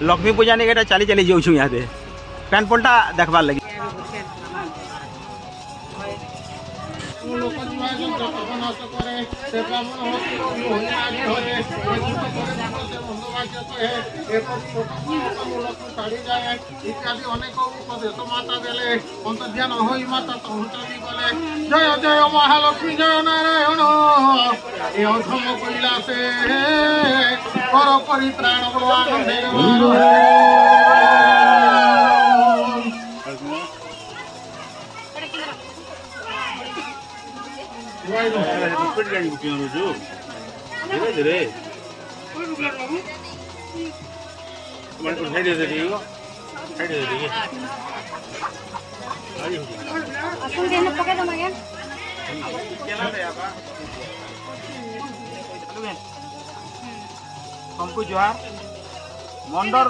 लक्ष्मी पूजा नहीं चली चली जाऊँ यहाँ पैन पलटा देखबार लगी इत्यादि अनेक उपदेश माता देले अंतर्ध्यान होई माता पहुँचली गले जय जय महालक्ष्मी जय नारायण ये अधम कइला से कर परित्राण धीरे धीरे हमको जुहार मंडर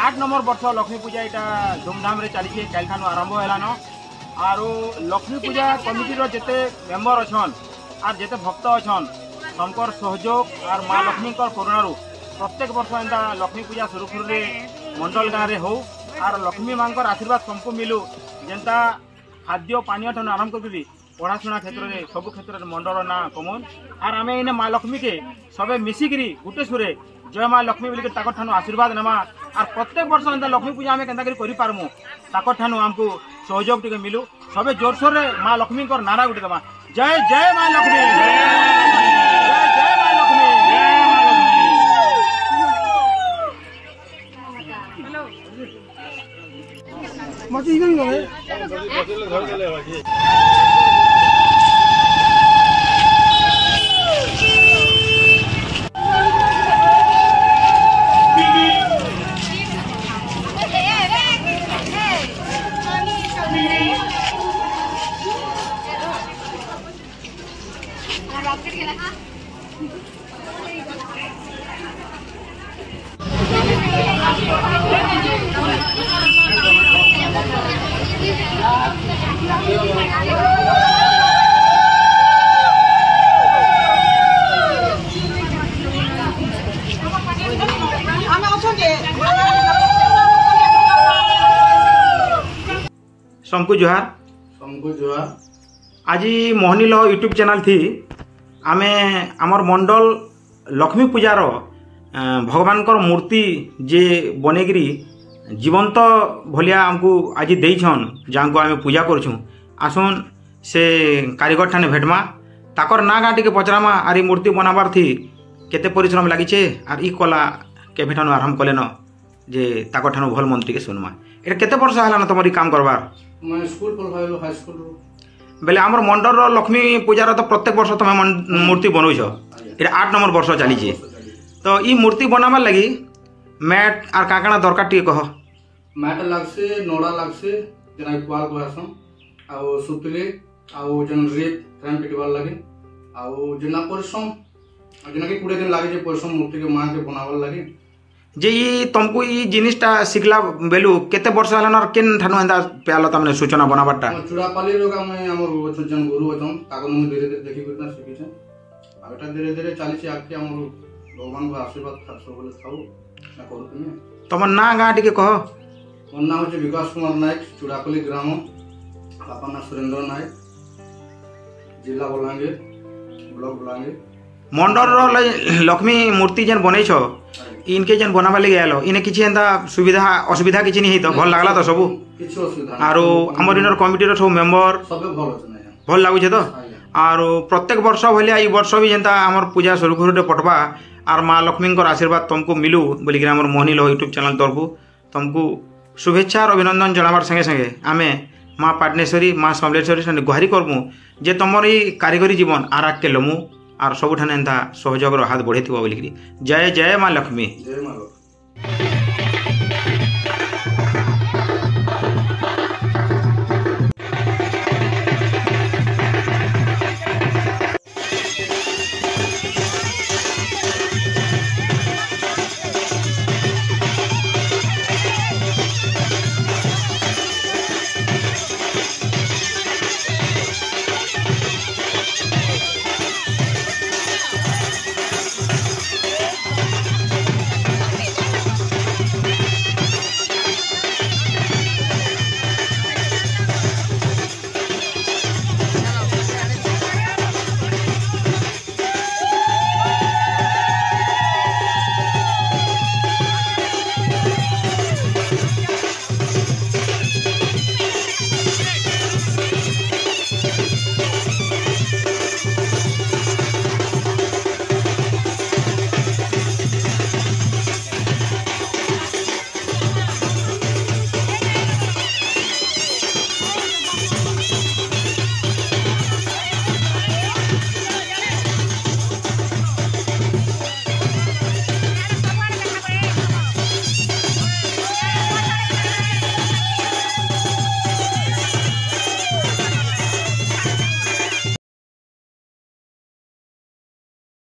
8 नंबर वर्ष लक्ष्मी पूजा यहाँ धूमधाम चली कल ठान आरंभ होलान आरो लक्ष्मी पूजा कमिटी जिते मेम्बर अच्छन आर जिते भक्त अच्छन समकर सहयोग और माँ लक्ष्मी करुणा प्रत्येक वर्ष एंता लक्ष्मी पूजा सुरुखुरु मंडल गाँव में हो आर लक्ष्मी माँ आशीर्वाद सबको मिलू जेनता खाद्य पानी ठान आरंभ करी पढ़ाशुना क्षेत्र में सब क्षेत्र में मंडल ना कमन आर आम इन माँ लक्ष्मी के सबे मिसिकी गुटे सुरे जय माँ लक्ष्मी बोलिक ठान आशीर्वाद नेमा आर प्रत्येक वर्ष एंता लक्ष्मी पूजा आम के पारमु ठान आमको सहयोग टे मिलू सबे जोरसोर रे माँ लक्ष्मी नारा गुटे दमा जय जय माँ लक्ष्मी जय जय माँ लक्ष्मी समको जोहार आज मोहनील यूट्यूब चैनल थी आमे आमर मंडल लक्ष्मी पूजार भगवान मूर्ति जे बनेगिरी जीवंत भलिया आमको आज देछन जहाँ को आम पूजा करूँ आसुन से कारीगर ठाने भेटमा ताकर ना गाँ टे पचरामा आर मूर्ति बनाबार थी केते परिश्रम लगी आर ई कला केभे ठानु आरंभ कले न जे ताकर ठानु भल मंत्री के सुनमा एटा केते वर्ष हला न तमरी काम करबार मैं स्कूल पढ़ाइलो हाई स्कूल बेले आमर मंडल लक्ष्मी पूजार तो प्रत्येक वर्ष तुम मूर्ति बनौछ ये 8 नंबर वर्ष चली तो ई मूर्ति बनाबार लगी मैट आर काकाना दरकार टी कह मैट लागसे नोड़ा लागसे जना पुआल कहसन आउ सुतले आउ जन रेत फ्रेम पिटबार लगे आउ जना परिश्रम जना कि 20 दिन लागे जे परिश्रम मूर्ति के मां के बनाबार लगे जे ई तुमको ई जिनिसटा सिखला बेलू केते वर्ष हला न केन ठानु एंदा प्याला तमने सूचना बनाबारटा चुड़ापाली लोग मैं हमर जन गुरु अछन ताको हम धीरे धीरे देखि करना सीखि छ आ एटा धीरे धीरे चली आके हमर भगवान को आशीर्वाद सब बोले थाउ ना करू तुमे तमर ना गाँ टिके कह मोर नाम होचे विकास कुमार नायक चुड़ापाली ग्राम बापा ना सुरेंद्र नायक जिला बलांगीर ब्लॉक बलांगीर मंडल लक्ष्मी मूर्ति जेन बनै छ इनके जेन बनाबा लगे आलो इने किछि एंदा सुविधा असुविधा किछि नहीं तो भल लागला तो सब किछि असुविधा आरो हमर इनर कमिटी रो सब मेंबर सब भल छ भल लागु छ तो आरो प्रत्येक वर्ष भलिया ई वर्ष भी जेंता हमर पूजा सुरखुरु रे पटबा आर मां लक्ष्मी को आशीर्वाद तुमको मिलू बोली हमर मोहनी लो यूट्यूब चैनल तरफु तुमको शुभेच्छा और अभिनंदन जनाबार संगे संगे आमे मां पाटनेश्वरी मां समलेश्वरी से गुहारी करमु जे तुमर ई कारीगरी जीवन आराक के लमु आर सबुठाने एंता सहयोग हाथ बढ़े बोलिकी जय जय माँ लक्ष्मी जय माँ लक्ष्मी।